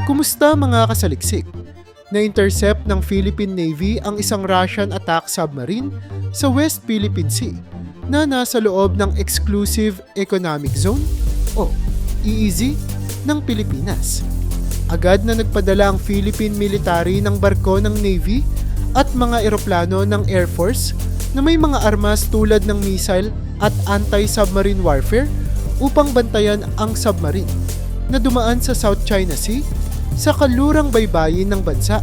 Kumusta mga kasaliksik? Na-intercept ng Philippine Navy ang isang Russian attack submarine sa West Philippine Sea na nasa loob ng Exclusive Economic Zone o EEZ ng Pilipinas. Agad na nagpadala ang Philippine Military ng barko ng Navy at mga eroplano ng Air Force na may mga armas tulad ng missile at anti-submarine warfare upang bantayan ang submarine na dumaan sa South China Sea sa kalurang baybayin ng bansa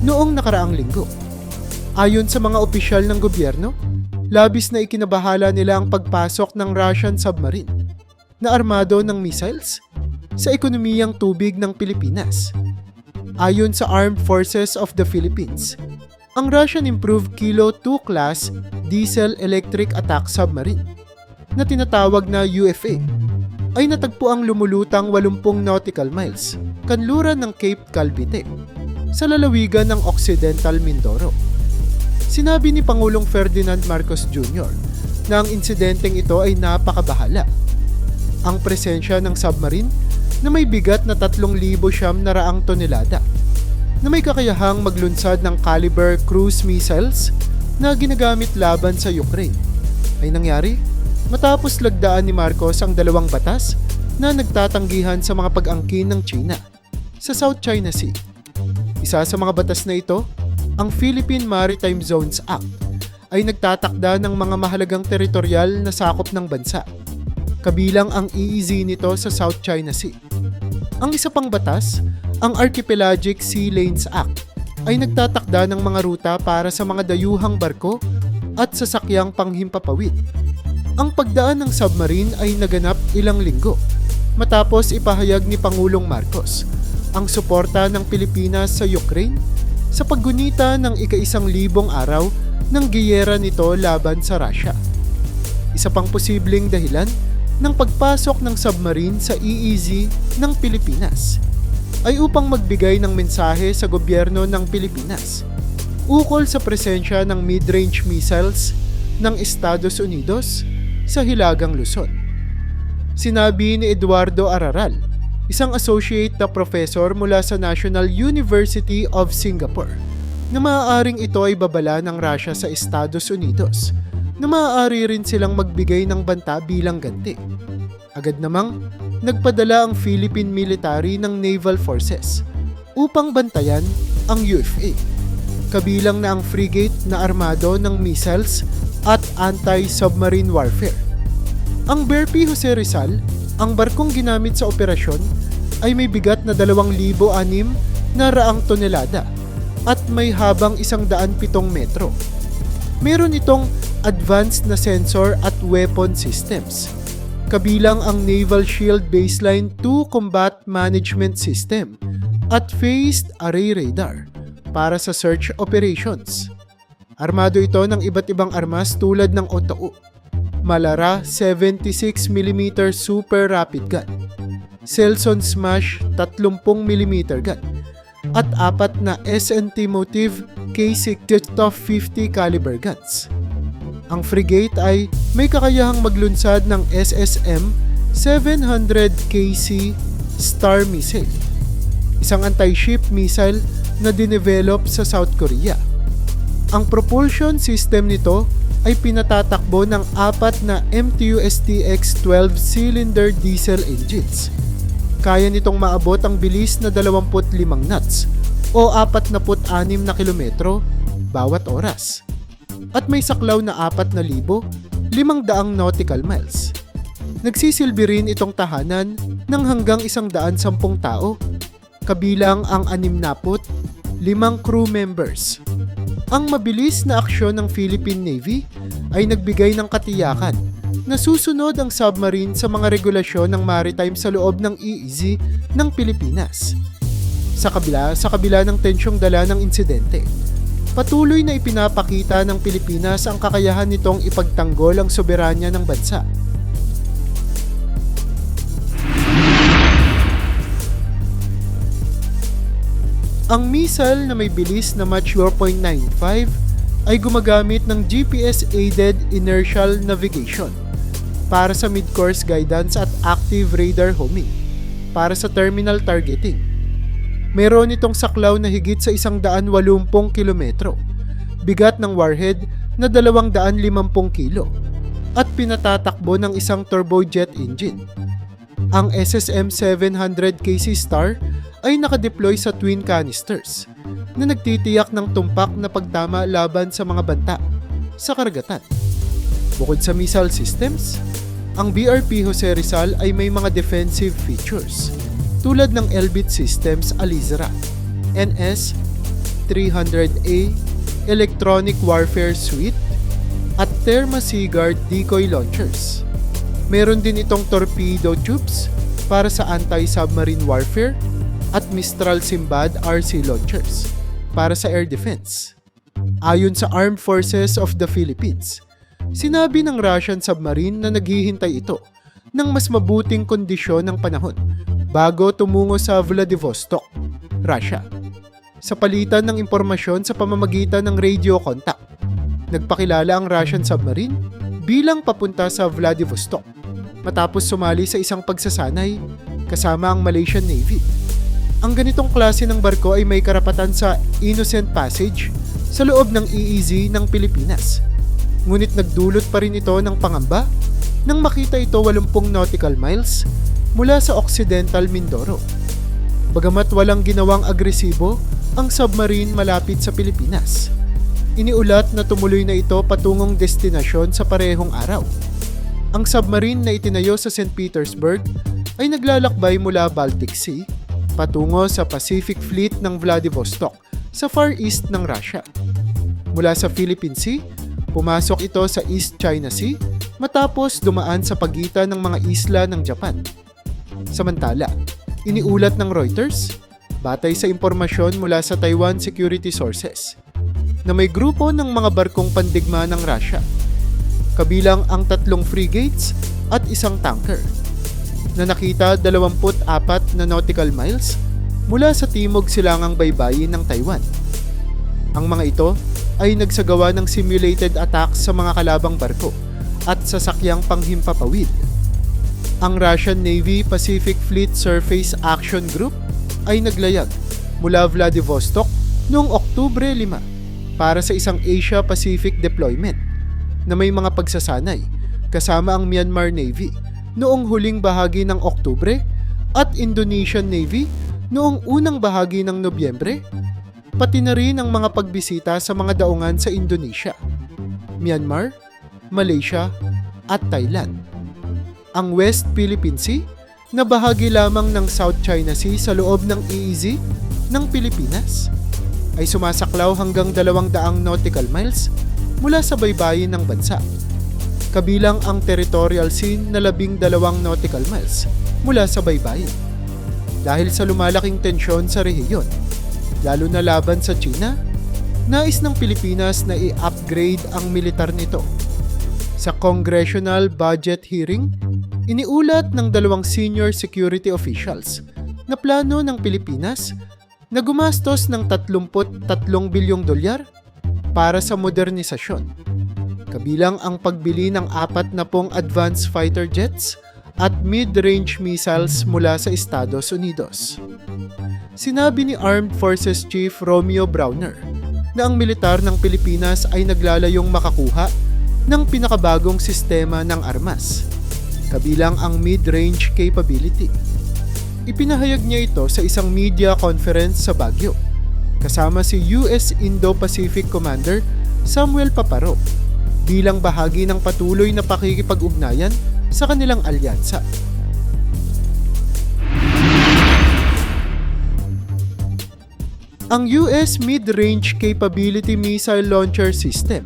noong nakaraang linggo. Ayon sa mga opisyal ng gobyerno, labis na ikinabahala nila ang pagpasok ng Russian submarine na armado ng missiles sa ekonomiyang tubig ng Pilipinas. Ayon sa Armed Forces of the Philippines, ang Russian Improved Kilo 2 class diesel electric attack submarine na tinatawag na UFA ay natagpuang lumulutang 80 nautical miles kanluran ng Cape Calvite sa lalawigan ng Occidental Mindoro. Sinabi ni Pangulong Ferdinand Marcos Jr. na ang insidenteng ito ay napakabahala. Ang presensya ng submarine na may bigat na 3,700 tonelada na may kakayahang maglunsad ng caliber cruise missiles na ginagamit laban sa Ukraine ay nangyari matapos lagdaan ni Marcos ang dalawang batas na nagtatanggihan sa mga pag-angkin ng China sa South China Sea. Isa sa mga batas na ito, ang Philippine Maritime Zones Act, ay nagtatakda ng mga mahalagang teritorial na sakop ng bansa, kabilang ang EEZ nito sa South China Sea. Ang isa pang batas, ang Archipelagic Sea Lanes Act, ay nagtatakda ng mga ruta para sa mga dayuhang barko at sasakyang panghimpapawid. Ang pagdaan ng submarine ay naganap ilang linggo matapos ipahayag ni Pangulong Marcos ang suporta ng Pilipinas sa Ukraine sa paggunita ng ika-1,000 araw ng giyera nito laban sa Russia. Isa pang posibleng dahilan ng pagpasok ng submarine sa EEZ ng Pilipinas ay upang magbigay ng mensahe sa gobyerno ng Pilipinas ukol sa presensya ng mid-range missiles ng Estados Unidos sa Hilagang Luzon. Sinabi ni Eduardo Araral, isang associate na professor mula sa National University of Singapore, na maaaring ito ay babala ng Russia sa Estados Unidos na maaari rin silang magbigay ng banta bilang ganti. Agad namang nagpadala ang Philippine Military ng Naval Forces upang bantayan ang UFA, kabilang na ang frigate na armado ng missiles at anti-submarine warfare. Ang Berpi Jose Rizal, ang barkong ginamit sa operasyon, ay may bigat na 2,600 tonelada at may habang 107 metro. Meron itong advanced na sensor at weapon systems, kabilang ang Naval Shield Baseline 2 Combat Management System at Phased Array Radar para sa search operations. Armado ito ng iba't ibang armas tulad ng OTO, Malara 76mm Super Rapid Gun, Selson Smash 30mm gun, at 4 na SNT Motive K60-50 caliber guns. Ang frigate ay may kakayahang maglunsad ng SSM 700KC Star Missile, isang anti-ship missile na dinevelop sa South Korea. Ang propulsion system nito ay pinatatakbo ng 4 na MTU-STX 12-cylinder diesel engines. Kaya nitong maabot ang bilis na 25 knots o 46 na kilometro bawat oras. At may saklaw na 4,500 nautical miles. Nagsisilbi rin itong tahanan ng hanggang 110 tao, kabilang ang 65 crew members. Ang mabilis na aksyon ng Philippine Navy ay nagbigay ng katiyakan na susunod ang submarine sa mga regulasyon ng maritime sa loob ng EEZ ng Pilipinas. Sa kabila ng tensyong dala ng insidente, patuloy na ipinapakita ng Pilipinas ang kakayahan nitong ipagtanggol ang soberanya ng bansa. Ang missile na may bilis na Mach 0.95 ay gumagamit ng GPS-aided inertial navigation para sa mid-course guidance at active radar homing para sa terminal targeting. Meron itong saklaw na higit sa 180 kilometro, bigat ng warhead na 250 kilo, at pinatatakbo ng isang turbojet engine. Ang SSM-700KC Star ay nakadeploy sa twin canisters na nagtitiyak ng tumpak na pagtama laban sa mga banta sa karagatan. Bukod sa missile systems, ang BRP Jose Rizal ay may mga defensive features tulad ng Elbit Systems Alizra, NS-300A Electronic Warfare Suite at Therma Seaguard decoy launchers. Meron din itong torpedo tubes para sa anti-submarine warfare at Mistral Simbad RC launchers para sa air defense. Ayon sa Armed Forces of the Philippines, sinabi ng Russian submarine na naghihintay ito ng mas mabuting kondisyon ng panahon bago tumungo sa Vladivostok, Russia. Sa palitan ng impormasyon sa pamamagitan ng radio contact, nagpakilala ang Russian submarine bilang papunta sa Vladivostok matapos sumali sa isang pagsasanay kasama ang Malaysian Navy. Ang ganitong klase ng barko ay may karapatan sa innocent passage sa loob ng EEZ ng Pilipinas. Ngunit nagdulot pa rin ito ng pangamba nang makita ito 80 nautical miles mula sa Occidental Mindoro. Bagamat walang ginawang agresibo ang submarine malapit sa Pilipinas, iniulat na tumuloy na ito patungong destinasyon sa parehong araw. Ang submarine na itinayo sa St. Petersburg ay naglalakbay mula Baltic Sea patungo sa Pacific Fleet ng Vladivostok sa Far East ng Russia. Mula sa Philippine Sea, pumasok ito sa East China Sea matapos dumaan sa pagitan ng mga isla ng Japan. Samantala, iniulat ng Reuters, batay sa impormasyon mula sa Taiwan security sources, na may grupo ng mga barkong pandigma ng Russia, kabilang ang 3 frigates at isang tanker, na nakita 24 na nautical miles mula sa timog silangang baybayin ng Taiwan. Ang mga ito ay nagsagawa ng simulated attacks sa mga kalabang barko at sasakyang panghimpapawid. Ang Russian Navy Pacific Fleet Surface Action Group ay naglayag mula Vladivostok noong Oktubre 5 para sa isang Asia-Pacific deployment na may mga pagsasanay kasama ang Myanmar Navy noong huling bahagi ng Oktubre at Indonesian Navy noong unang bahagi ng Nobyembre, pati na rin ang mga pagbisita sa mga daungan sa Indonesia, Myanmar, Malaysia at Thailand. Ang West Philippine Sea na bahagi lamang ng South China Sea sa loob ng EEZ ng Pilipinas ay sumasaklaw hanggang 200 nautical miles mula sa baybayin ng bansa, kabilang ang territorial sea na 12 nautical miles mula sa baybayin. Dahil sa lumalaking tensyon sa rehiyon, lalo na laban sa China, nais ng Pilipinas na i-upgrade ang militar nito. Sa Congressional Budget Hearing, iniulat ng 2 senior security officials na plano ng Pilipinas na gumastos ng $33 bilyong para sa modernisasyon, kabilang ang pagbili ng 40 advanced fighter jets at mid-range missiles mula sa Estados Unidos. Sinabi ni Armed Forces Chief Romeo Browner na ang militar ng Pilipinas ay naglalayong makakuha ng pinakabagong sistema ng armas, kabilang ang mid-range capability. Ipinahayag niya ito sa isang media conference sa Baguio, kasama si US Indo-Pacific Commander Samuel Paparo bilang bahagi ng patuloy na pakikipag-ugnayan sa kanilang alyansa. Ang US Mid-Range Capability Missile Launcher System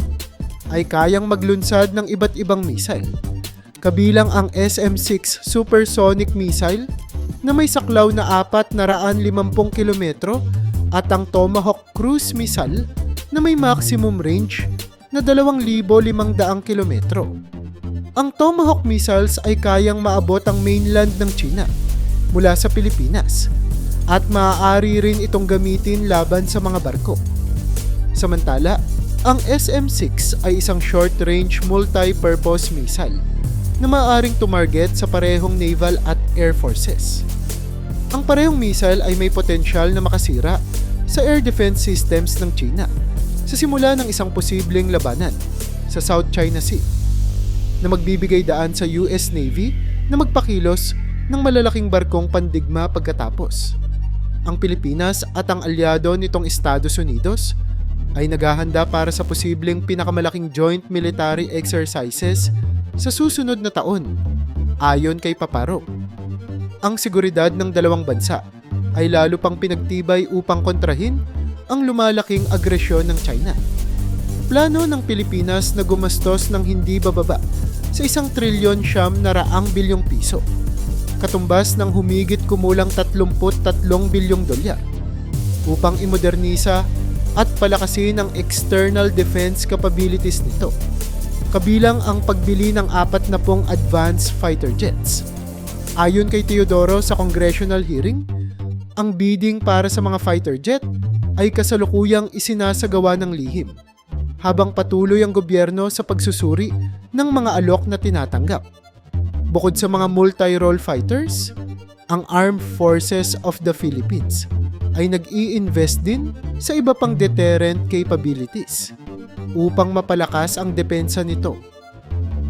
ay kayang maglunsad ng iba't ibang missile, kabilang ang SM-6 Supersonic Missile na may saklaw na 450 kilometro at ang Tomahawk Cruise Missile na may maximum range na 2,500 kilometro. Ang Tomahawk missiles ay kayang maabot ang mainland ng China mula sa Pilipinas at maaari rin itong gamitin laban sa mga barko. Samantala, ang SM-6 ay isang short-range multi-purpose missile na maaaring tumarget sa parehong naval at air forces. Ang parehong missile ay may potensyal na makasira sa air defense systems ng China sa simula ng isang posibleng labanan sa South China Sea na magbibigay daan sa US Navy na magpakilos ng malalaking barkong pandigma pagkatapos. Ang Pilipinas at ang alyado nitong Estados Unidos ay naghahanda para sa posibleng pinakamalaking joint military exercises sa susunod na taon, ayon kay Paparo. Ang seguridad ng dalawang bansa ay lalo pang pinagtibay upang kontrahin ang lumalaking agresyon ng China. Plano ng Pilipinas na gumastos ng hindi bababa sa 1 trilyon siyam na raang bilyong piso, katumbas ng humigit kumulang 33 bilyong dolyar, upang imodernisa at palakasin ang external defense capabilities nito, kabilang ang pagbili ng 40 advanced fighter jets. Ayon kay Teodoro sa congressional hearing, ang bidding para sa mga fighter jet ay kasalukuyang isinasagawa ng lihim, habang patuloy ang gobyerno sa pagsusuri ng mga alok na tinatanggap. Bukod sa mga multi-role fighters, ang Armed Forces of the Philippines ay nag-i-invest din sa iba pang deterrent capabilities upang mapalakas ang depensa nito,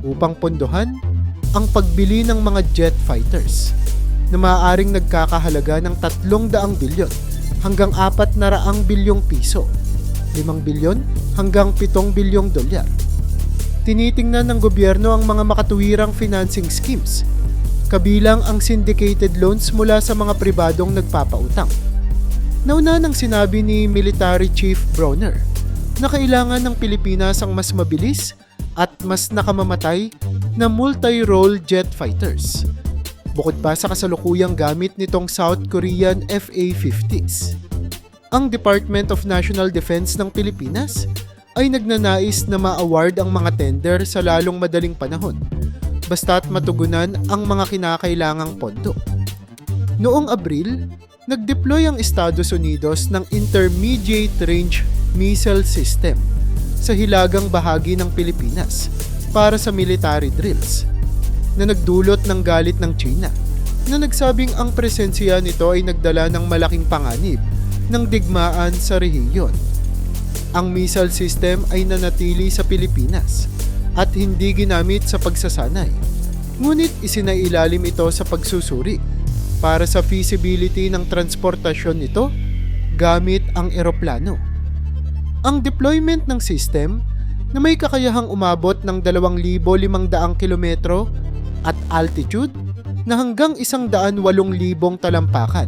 upang pondohan ang pagbili ng mga jet fighters na maaaring nagkakahalaga ng 300 bilyon hanggang 400 bilyong piso, 5 bilyon hanggang 7 bilyong dolyar. Tinitingnan ng gobyerno ang mga makatuwirang financing schemes, kabilang ang syndicated loans mula sa mga pribadong nagpapautang. Nauna nang sinabi ni Military Chief Bronner na kailangan ng Pilipinas ang mas mabilis at mas nakamamatay na multi-role jet fighters, bukod pa sa kasalukuyang gamit nitong South Korean FA-50s. Ang Department of National Defense ng Pilipinas ay nagnanais na ma-award ang mga tender sa lalong madaling panahon, basta't matugunan ang mga kinakailangang pondo. Noong Abril, nag-deploy ang Estados Unidos ng Intermediate Range Missile System sa hilagang bahagi ng Pilipinas para sa military drills, na nagdulot ng galit ng China, na nagsabing ang presensya nito ay nagdala ng malaking panganib ng digmaan sa rehiyon. Ang missile system ay nanatili sa Pilipinas at hindi ginamit sa pagsasanay, ngunit isinailalim ito sa pagsusuri para sa feasibility ng transportasyon nito gamit ang eroplano. Ang deployment ng system na may kakayahang umabot ng 2,500 kilometro at altitude na hanggang 108,000 talampakan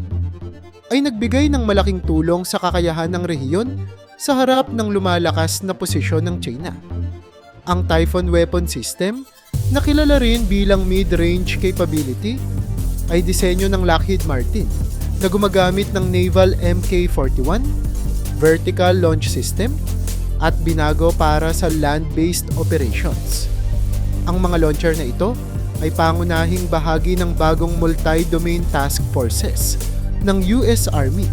ay nagbigay ng malaking tulong sa kakayahan ng rehiyon sa harap ng lumalakas na posisyon ng China. Ang Typhoon weapon system, na kilala rin bilang mid-range capability, ay disenyo ng Lockheed Martin na gumagamit ng Naval Mk-41 vertical launch system at binago para sa land-based operations. Ang mga launcher na ito ay pangunahing bahagi ng bagong multi-domain task forces ng US Army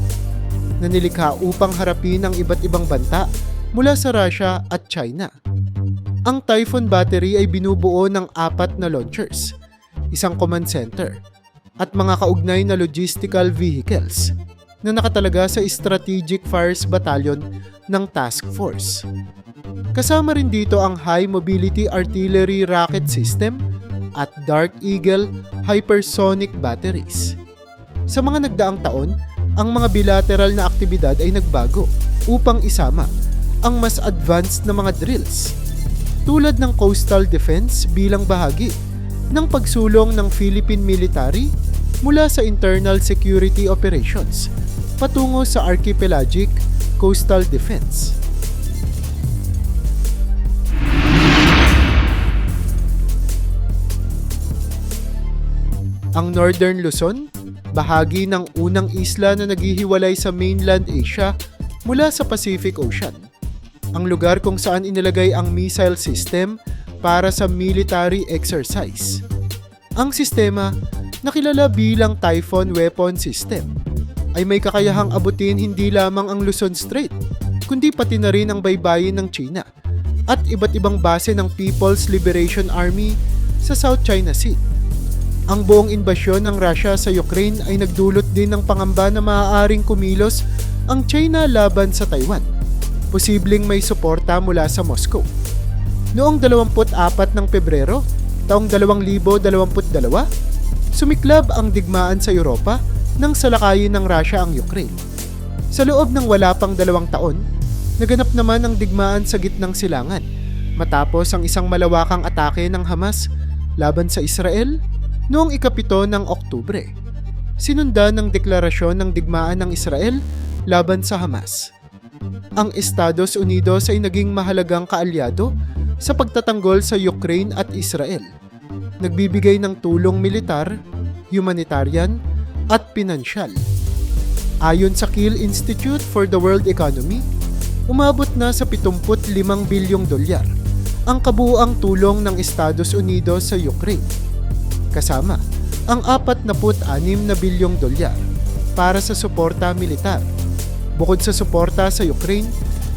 na nilikha upang harapin ang iba't ibang banta mula sa Russia at China. Ang Typhoon battery ay binubuo ng 4 na launchers, isang command center, at mga kaugnay na logistical vehicles na nakatalaga sa Strategic Fires Battalion ng Task Force. Kasama rin dito ang High Mobility Artillery Rocket System at Dark Eagle Hypersonic Batteries. Sa mga nagdaang taon, ang mga bilateral na aktibidad ay nagbago upang isama ang mas advanced na mga drills, tulad ng coastal defense bilang bahagi ng pagsulong ng Philippine military mula sa internal security operations patungo sa archipelagic coastal defense. Ang Northern Luzon, bahagi ng unang isla na naghihiwalay sa mainland Asia mula sa Pacific Ocean. Ang lugar kung saan inilagay ang missile system para sa military exercise. Ang sistema, na kilala bilang Typhoon weapon system, ay may kakayahang abutin hindi lamang ang Luzon Strait, kundi pati na rin ang baybayin ng China at iba't ibang base ng People's Liberation Army sa South China Sea. Ang buong imbasyon ng Russia sa Ukraine ay nagdulot din ng pangamba na maaaring kumilos ang China laban sa Taiwan. Posibleng may suporta mula sa Moscow. Noong 24 ng Pebrero, taong 2022, sumiklab ang digmaan sa Europa nang salakayin ng Russia ang Ukraine. Sa loob ng wala pang 2 taon, naganap naman ang digmaan sa gitnang silangan matapos ang isang malawakang atake ng Hamas laban sa Israel noong 7 ng Oktubre. Sinundan ng deklarasyon ng digmaan ng Israel laban sa Hamas. Ang Estados Unidos ay naging mahalagang kaalyado sa pagtatanggol sa Ukraine at Israel. Nagbibigay ng tulong militar, humanitarian at pinansyal. Ayon sa Kiel Institute for the World Economy, umabot na sa 75 bilyong dolyar ang kabuuang tulong ng Estados Unidos sa Ukraine, kasama ang 46 na bilyong dolyar para sa suporta militar. Bukod sa suporta sa Ukraine,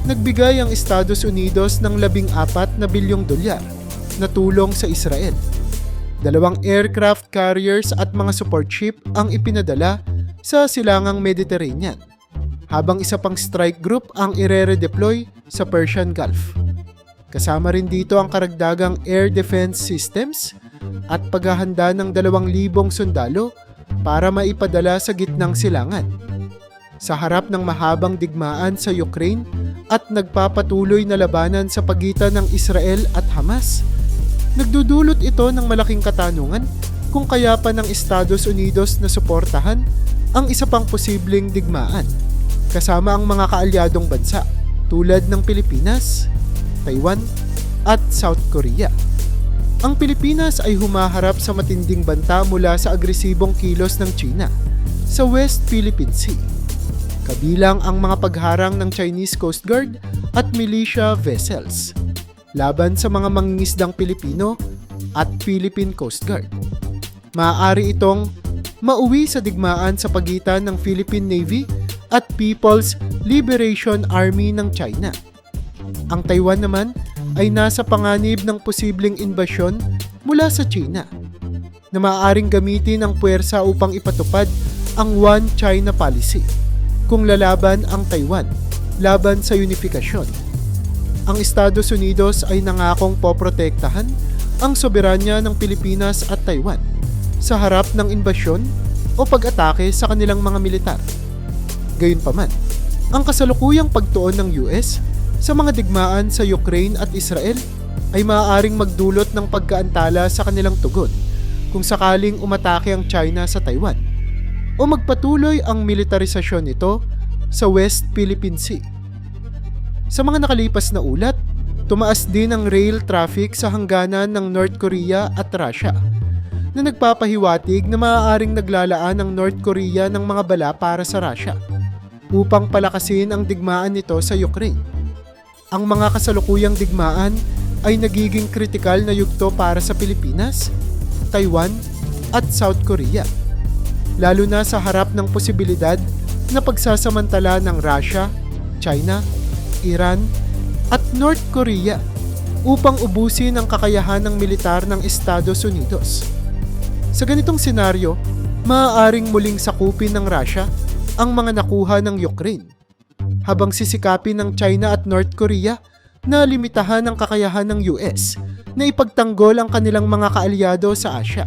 nagbigay ang Estados Unidos ng 14 na bilyong dolyar na tulong sa Israel. 2 aircraft carriers at mga support ship ang ipinadala sa silangang Mediterranean, habang isa pang strike group ang ire-redeploy sa Persian Gulf. Kasama rin dito ang karagdagang air defense systems at paghahanda ng 2,000 sundalo para maipadala sa gitnang silangan. Sa harap ng mahabang digmaan sa Ukraine at nagpapatuloy na labanan sa pagitan ng Israel at Hamas, nagdudulot ito ng malaking katanungan kung kaya pa ng Estados Unidos na suportahan ang isa pang posibleng digmaan kasama ang mga kaalyadong bansa tulad ng Pilipinas, Taiwan at South Korea. Ang Pilipinas ay humaharap sa matinding banta mula sa agresibong kilos ng China sa West Philippine Sea, kabilang ang mga pagharang ng Chinese Coast Guard at militia vessels laban sa mga mangingisdang Pilipino at Philippine Coast Guard. Maaari itong mauwi sa digmaan sa pagitan ng Philippine Navy at People's Liberation Army ng China. Ang Taiwan naman ay nasa panganib ng posibleng inbasyon mula sa China na maaaring gamitin ang puwersa upang ipatupad ang One China Policy kung lalaban ang Taiwan laban sa unifikasyon. Ang Estados Unidos ay nangakong poprotektahan ang soberanya ng Pilipinas at Taiwan sa harap ng inbasyon o pag-atake sa kanilang mga militar. Gayunpaman, ang kasalukuyang pagtuon ng US sa mga digmaan sa Ukraine at Israel ay maaaring magdulot ng pagkaantala sa kanilang tugon kung sakaling umatake ang China sa Taiwan o magpatuloy ang militarisasyon nito sa West Philippine Sea. Sa mga nakalipas na ulat, tumaas din ang rail traffic sa hangganan ng North Korea at Russia na nagpapahiwatig na maaaring naglalaan ng North Korea ng mga bala para sa Russia upang palakasin ang digmaan nito sa Ukraine. Ang mga kasalukuyang digmaan ay nagiging kritikal na yugto para sa Pilipinas, Taiwan at South Korea, lalo na sa harap ng posibilidad na pagsasamantala ng Russia, China, Iran at North Korea upang ubusin ang kakayahan ng militar ng Estados Unidos. Sa ganitong senaryo, maaaring muling sakupin ng Russia ang mga nakuha ng Ukraine, habang sisikapin ng China at North Korea na limitahan ang kakayahan ng US na ipagtanggol ang kanilang mga kaalyado sa Asia.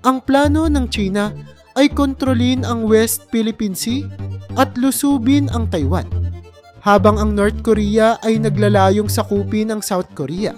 Ang plano ng China ay kontrolin ang West Philippine Sea at lusubin ang Taiwan, habang ang North Korea ay naglalayong sakupin ang South Korea.